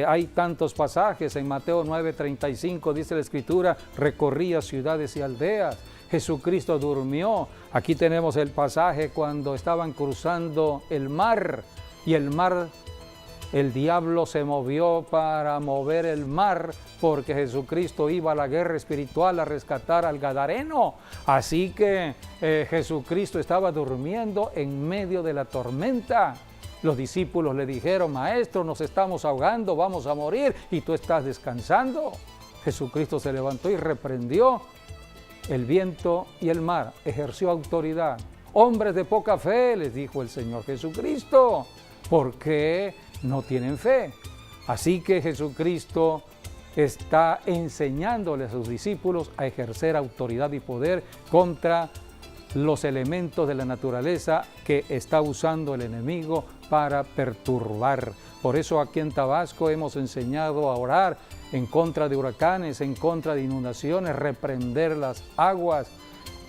Hay tantos pasajes en Mateo 9:35, dice la Escritura, recorría ciudades y aldeas. Jesucristo durmió. Aquí tenemos el pasaje cuando estaban cruzando el mar y el diablo se movió para mover el mar porque Jesucristo iba a la guerra espiritual a rescatar al gadareno. Así que Jesucristo estaba durmiendo en medio de la tormenta. Los discípulos le dijeron, maestro, nos estamos ahogando, vamos a morir y tú estás descansando. Jesucristo se levantó y reprendió el viento y el mar, ejerció autoridad. Hombres de poca fe, les dijo el Señor Jesucristo, ¿por qué no tienen fe? Así que Jesucristo está enseñándole a sus discípulos a ejercer autoridad y poder contra los elementos de la naturaleza que está usando el enemigo para perturbar. Por eso aquí en Tabasco hemos enseñado a orar en contra de huracanes, en contra de inundaciones, reprender las aguas.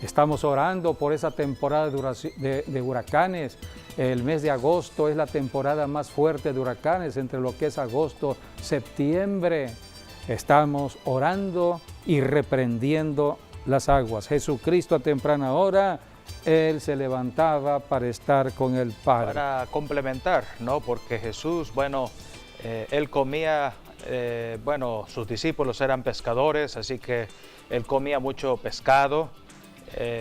Estamos orando por esa temporada de huracanes. El mes de agosto es la temporada más fuerte de huracanes, entre lo que es agosto, septiembre. Estamos orando y reprendiendo las aguas. Jesucristo a temprana hora, Él se levantaba para estar con el Padre.
Para complementar, ¿no? Porque Jesús, Él comía, sus discípulos eran pescadores, así que Él comía mucho pescado.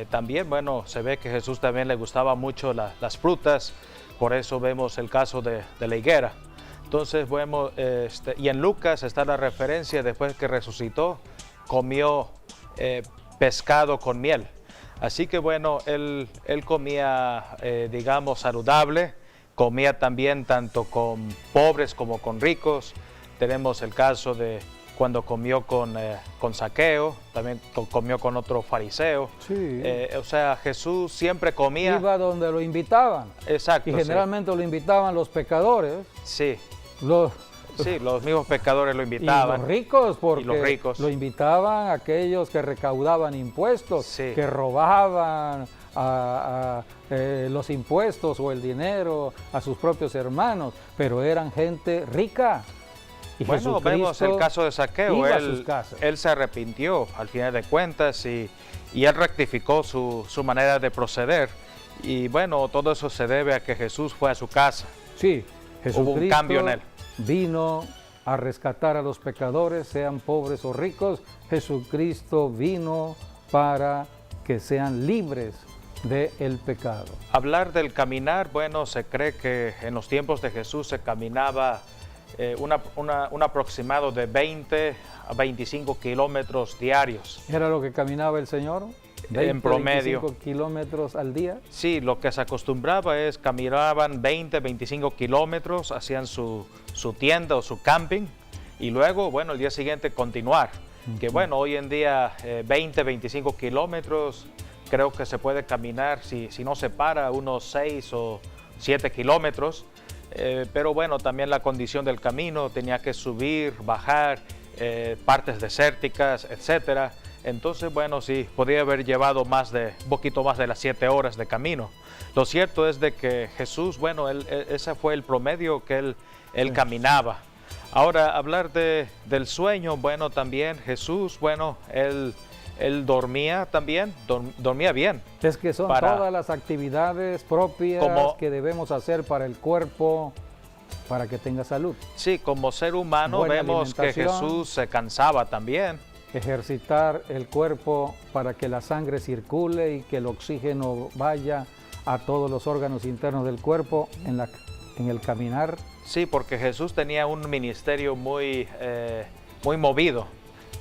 También, se ve que Jesús también le gustaba mucho las frutas, por eso vemos el caso de la higuera. Entonces, y en Lucas está la referencia, después que resucitó, comió pescado con miel. Así que él comía, saludable, comía también tanto con pobres como con ricos. Tenemos el caso de cuando comió con Zaqueo, también comió con otro fariseo.
Sí.
Jesús siempre comía.
Iba donde lo invitaban.
Exacto.
Y generalmente lo invitaban los pecadores.
Sí. Sí, los mismos pecadores lo invitaban.
Y los ricos, porque lo invitaban aquellos que recaudaban impuestos, sí, que robaban los impuestos o el dinero a sus propios hermanos, pero eran gente rica. Y
vemos el caso de Zaqueo, él se arrepintió al final de cuentas y él rectificó su manera de proceder. Y todo eso se debe a que Jesús fue a su casa.
Sí, Jesucristo
hubo un cambio en él.
Vino a rescatar a los pecadores, sean pobres o ricos. Jesucristo vino para que sean libres del pecado.
Hablar del caminar, bueno, se cree que en los tiempos de Jesús se caminaba un aproximado de 20 a 25 kilómetros diarios.
¿Era lo que caminaba el Señor? 20,
en promedio.
25 kilómetros al día.
Sí, lo que se acostumbraba es caminaban 20, 25 kilómetros, hacían su tienda o su camping y luego, bueno, el día siguiente continuar. Que bueno, hoy en día 20, 25 kilómetros creo que se puede caminar, si no se para, unos 6 o 7 kilómetros. Pero bueno, también la condición del camino, tenía que subir, bajar, partes desérticas, etcétera. Entonces, bueno, sí, podría haber llevado un poquito más de las 7 horas de camino. Lo cierto es de que Jesús, bueno, ese fue el promedio que él caminaba. Ahora, hablar del sueño, bueno, también Jesús, bueno, él dormía también, dormía bien.
Es que son todas las actividades propias que debemos hacer para el cuerpo, para que tenga salud.
Sí, como ser humano
Buena
vemos que Jesús se cansaba también.
Ejercitar el cuerpo para que la sangre circule y que el oxígeno vaya a todos los órganos internos del cuerpo en el caminar.
Sí, porque Jesús tenía un ministerio muy movido,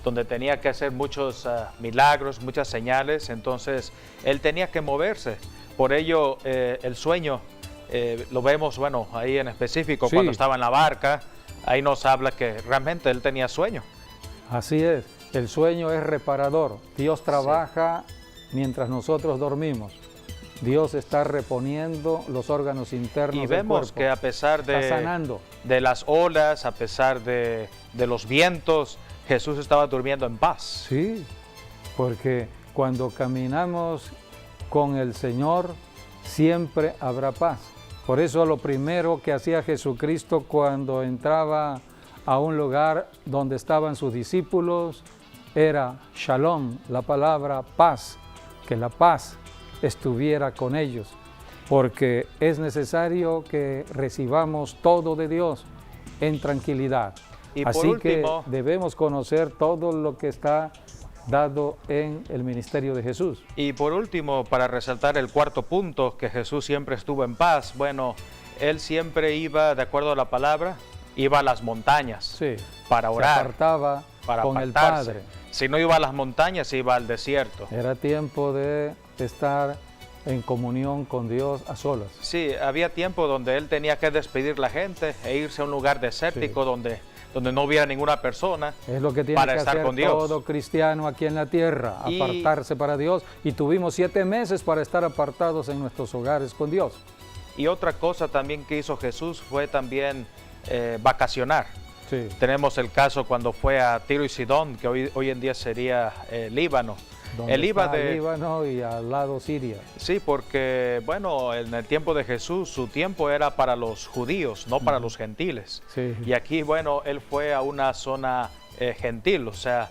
donde tenía que hacer muchos milagros, muchas señales, entonces él tenía que moverse. Por ello el sueño lo vemos, bueno, ahí en específico,
sí,
cuando estaba en la barca, ahí nos habla que realmente él tenía sueño.
Así es, el sueño es reparador. Dios trabaja mientras nosotros dormimos. Dios está reponiendo los órganos internos del cuerpo.
Y vemos que a pesar de las olas, a pesar de los vientos, Jesús estaba durmiendo en paz.
Sí, porque cuando caminamos con el Señor, siempre habrá paz. Por eso lo primero que hacía Jesucristo cuando entraba a un lugar donde estaban sus discípulos era shalom, la palabra paz, que la paz estuviera con ellos, porque es necesario que recibamos todo de Dios en tranquilidad.
Y
así
por último,
que debemos conocer todo lo que está dado en el ministerio de Jesús.
Y por último, para resaltar el cuarto punto, que Jesús siempre estuvo en paz, bueno, él siempre iba, de acuerdo a la palabra, iba a las montañas,
sí,
para orar,
se apartaba
para
con
apartarse.
el Padre.
Si no iba a las montañas, iba al desierto.
Era tiempo de estar en comunión con Dios a solas.
Sí, había tiempo donde él tenía que despedir la gente e irse a un lugar desértico, sí, donde no hubiera ninguna persona.
Es lo que tiene que hacer todo cristiano aquí en la tierra, apartarse para Dios. Y tuvimos 7 meses para estar apartados en nuestros hogares con Dios.
Y otra cosa también que hizo Jesús fue también vacacionar.
Sí.
Tenemos el caso cuando fue a Tiro y Sidón, que hoy en día sería Líbano.
Él iba de Líbano y al lado Siria.
Sí, porque bueno, en el tiempo de Jesús, su tiempo era para los judíos, no para los gentiles.
Sí.
Y aquí, bueno, él fue a una zona gentil, o sea,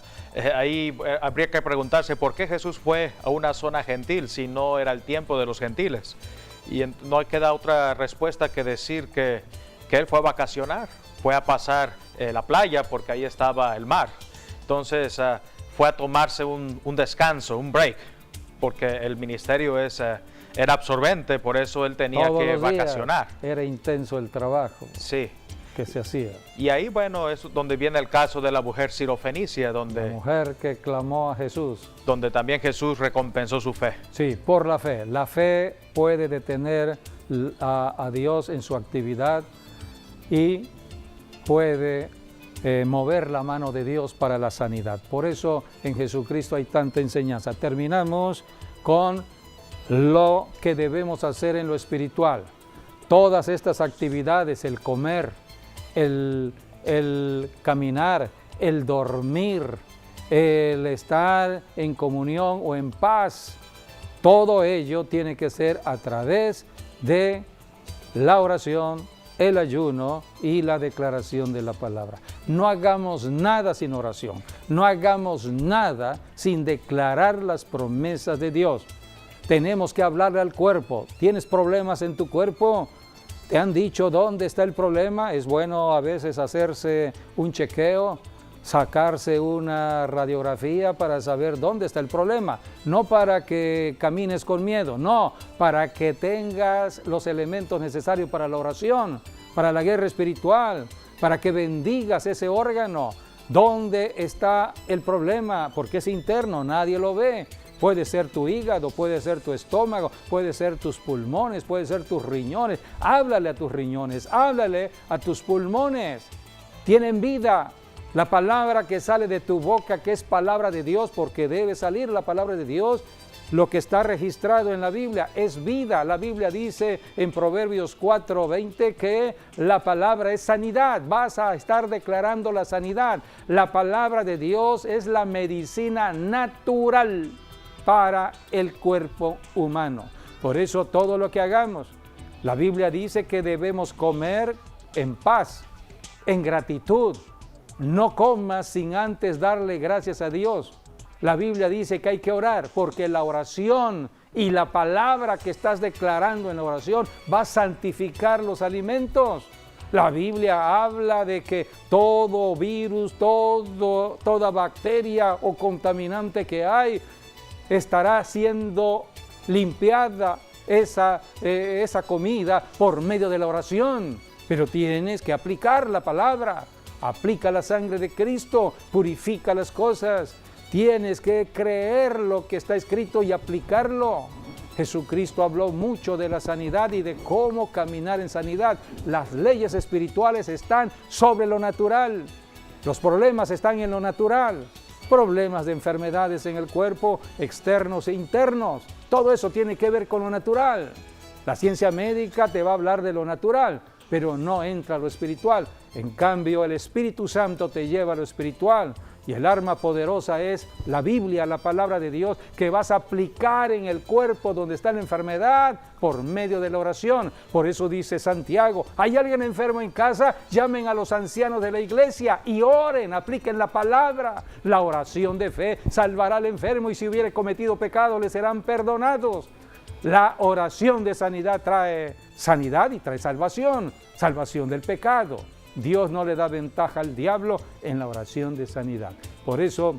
ahí habría que preguntarse por qué Jesús fue a una zona gentil si no era el tiempo de los gentiles. Y no queda otra respuesta que decir que él fue a vacacionar, fue a pasar la playa porque ahí estaba el mar. Entonces fue a tomarse un descanso, un break, porque el ministerio era absorbente, por eso él tenía que vacacionar.
Era intenso el trabajo,
sí,
que se hacía.
Y ahí, bueno, es donde viene el caso de la mujer sirofenicia, donde
la mujer que clamó a Jesús,
donde también Jesús recompensó su fe.
Sí, por la fe. La fe puede detener a Dios en su actividad y puede mover la mano de Dios para la sanidad. Por eso en Jesucristo hay tanta enseñanza. Terminamos con lo que debemos hacer en lo espiritual. Todas estas actividades, el comer, el caminar, el dormir, el estar en comunión o en paz, todo ello tiene que ser a través de la oración, el ayuno y la declaración de la palabra. No hagamos nada sin oración, no hagamos nada sin declarar las promesas de Dios. Tenemos que hablarle al cuerpo. ¿Tienes problemas en tu cuerpo? ¿Te han dicho dónde está el problema? Es bueno a veces hacerse un chequeo, sacarse una radiografía para saber dónde está el problema. No para que camines con miedo, no, para que tengas los elementos necesarios para la oración, para la guerra espiritual, para que bendigas ese órgano. ¿Dónde está el problema? Porque es interno, nadie lo ve. Puede ser tu hígado, puede ser tu estómago, puede ser tus pulmones, puede ser tus riñones. Háblale a tus riñones, háblale a tus pulmones. Tienen vida. La palabra que sale de tu boca, que es palabra de Dios, porque debe salir la palabra de Dios, lo que está registrado en la Biblia es vida. La Biblia dice en Proverbios 4:20 que la palabra es sanidad. Vas a estar declarando la sanidad. La palabra de Dios es la medicina natural para el cuerpo humano. Por eso todo lo que hagamos, la Biblia dice que debemos comer en paz, en gratitud. No comas sin antes darle gracias a Dios. La Biblia dice que hay que orar porque la oración y la palabra que estás declarando en la oración va a santificar los alimentos. La Biblia habla de que todo virus, toda bacteria o contaminante que hay estará siendo limpiada esa comida por medio de la oración. Pero tienes que aplicar la palabra. Aplica la sangre de Cristo, purifica las cosas. Tienes que creer lo que está escrito y aplicarlo. Jesucristo habló mucho de la sanidad y de cómo caminar en sanidad. Las leyes espirituales están sobre lo natural. Los problemas están en lo natural. Problemas de enfermedades en el cuerpo, externos e internos. Todo eso tiene que ver con lo natural. La ciencia médica te va a hablar de lo natural, pero no entra a lo espiritual. En cambio, el Espíritu Santo te lleva a lo espiritual. Y el arma poderosa es la Biblia, la palabra de Dios, que vas a aplicar en el cuerpo donde está la enfermedad por medio de la oración. Por eso dice Santiago, ¿hay alguien enfermo en casa? Llamen a los ancianos de la iglesia y oren, apliquen la palabra. La oración de fe salvará al enfermo y si hubiere cometido pecado le serán perdonados. La oración de sanidad trae sanidad y trae salvación, salvación del pecado. Dios no le da ventaja al diablo en la oración de sanidad. Por eso,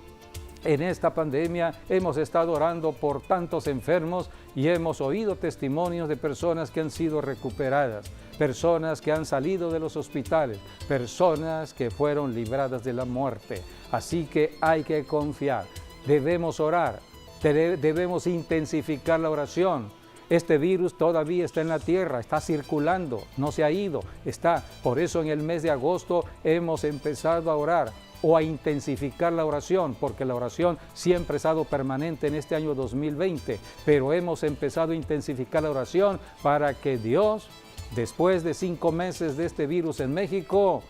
en esta pandemia hemos estado orando por tantos enfermos y hemos oído testimonios de personas que han sido recuperadas, personas que han salido de los hospitales, personas que fueron libradas de la muerte. Así que hay que confiar, debemos orar, debemos intensificar la oración. Este virus todavía está en la tierra, está circulando, no se ha ido, está. Por eso en el mes de agosto hemos empezado a orar o a intensificar la oración, porque la oración siempre ha estado permanente en este año 2020, pero hemos empezado a intensificar la oración para que Dios, después de 5 meses de este virus en México,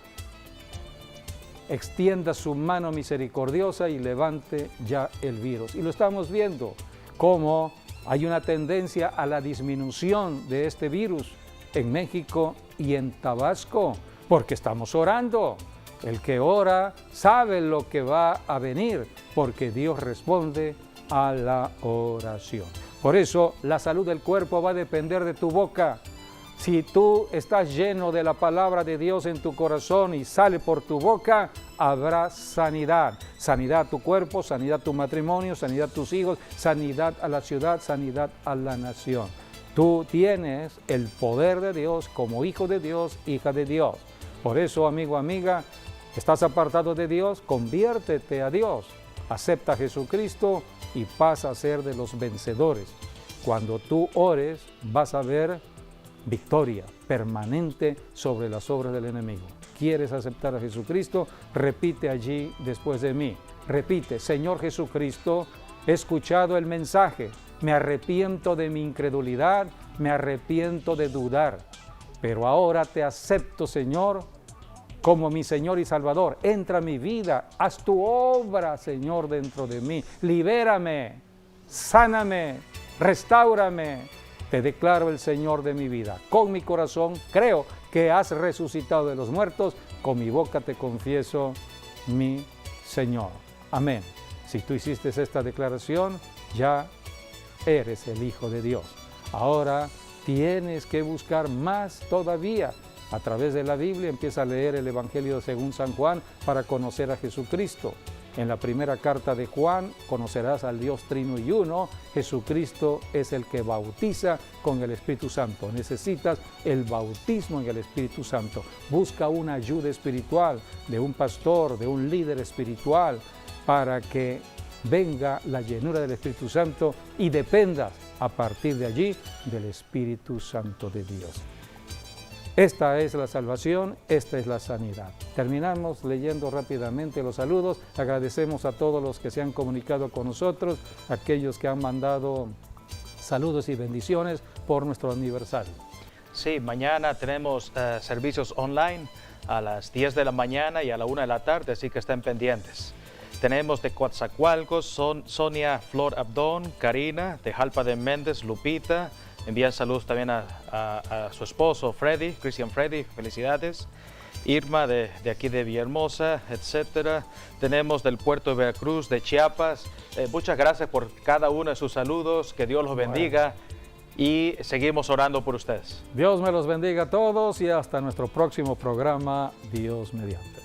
extienda su mano misericordiosa y levante ya el virus. Y lo estamos viendo, cómo hay una tendencia a la disminución de este virus en México y en Tabasco, porque estamos orando. El que ora sabe lo que va a venir, porque Dios responde a la oración. Por eso la salud del cuerpo va a depender de tu boca. Si tú estás lleno de la palabra de Dios en tu corazón y sale por tu boca, habrá sanidad. Sanidad a tu cuerpo, sanidad a tu matrimonio, sanidad a tus hijos, sanidad a la ciudad, sanidad a la nación. Tú tienes el poder de Dios como hijo de Dios, hija de Dios. Por eso, amigo, amiga, estás apartado de Dios, conviértete a Dios. Acepta a Jesucristo y pasa a ser de los vencedores. Cuando tú ores, vas a ver victoria permanente sobre las obras del enemigo. ¿Quieres aceptar a Jesucristo? Repite allí después de mí. Repite, Señor Jesucristo, he escuchado el mensaje, me arrepiento de mi incredulidad, me arrepiento de dudar, pero ahora te acepto, Señor, como mi Señor y Salvador. Entra a mi vida, haz tu obra, Señor, dentro de mí. Libérame, sáname, restáurame. Te declaro el Señor de mi vida. Con mi corazón creo que has resucitado de los muertos. Con mi boca te confieso, mi Señor. Amén. Si tú hiciste esta declaración, ya eres el Hijo de Dios. Ahora tienes que buscar más todavía. A través de la Biblia empieza a leer el Evangelio según San Juan para conocer a Jesucristo. En la primera carta de Juan, conocerás al Dios Trino y Uno. Jesucristo es el que bautiza con el Espíritu Santo. Necesitas el bautismo en el Espíritu Santo. Busca una ayuda espiritual de un pastor, de un líder espiritual, para que venga la llenura del Espíritu Santo y dependas a partir de allí del Espíritu Santo de Dios. Esta es la salvación, esta es la sanidad. Terminamos leyendo rápidamente los saludos. Agradecemos a todos los que se han comunicado con nosotros, aquellos que han mandado saludos y bendiciones por nuestro aniversario.
Sí, mañana tenemos servicios online a las 10 de la mañana y a la 1 de la tarde, así que estén pendientes. Tenemos de Coatzacoalcos, Sonia Flor Abdón, Karina, de Jalpa de Méndez, Lupita. Envían saludos también a su esposo Freddy, Cristian Freddy, felicidades. Irma de aquí de Villahermosa, etcétera. Tenemos del puerto de Veracruz, de Chiapas. Muchas gracias por cada uno de sus saludos, que Dios los bendiga y seguimos orando por ustedes.
Dios me los bendiga a todos y hasta nuestro próximo programa, Dios mediante.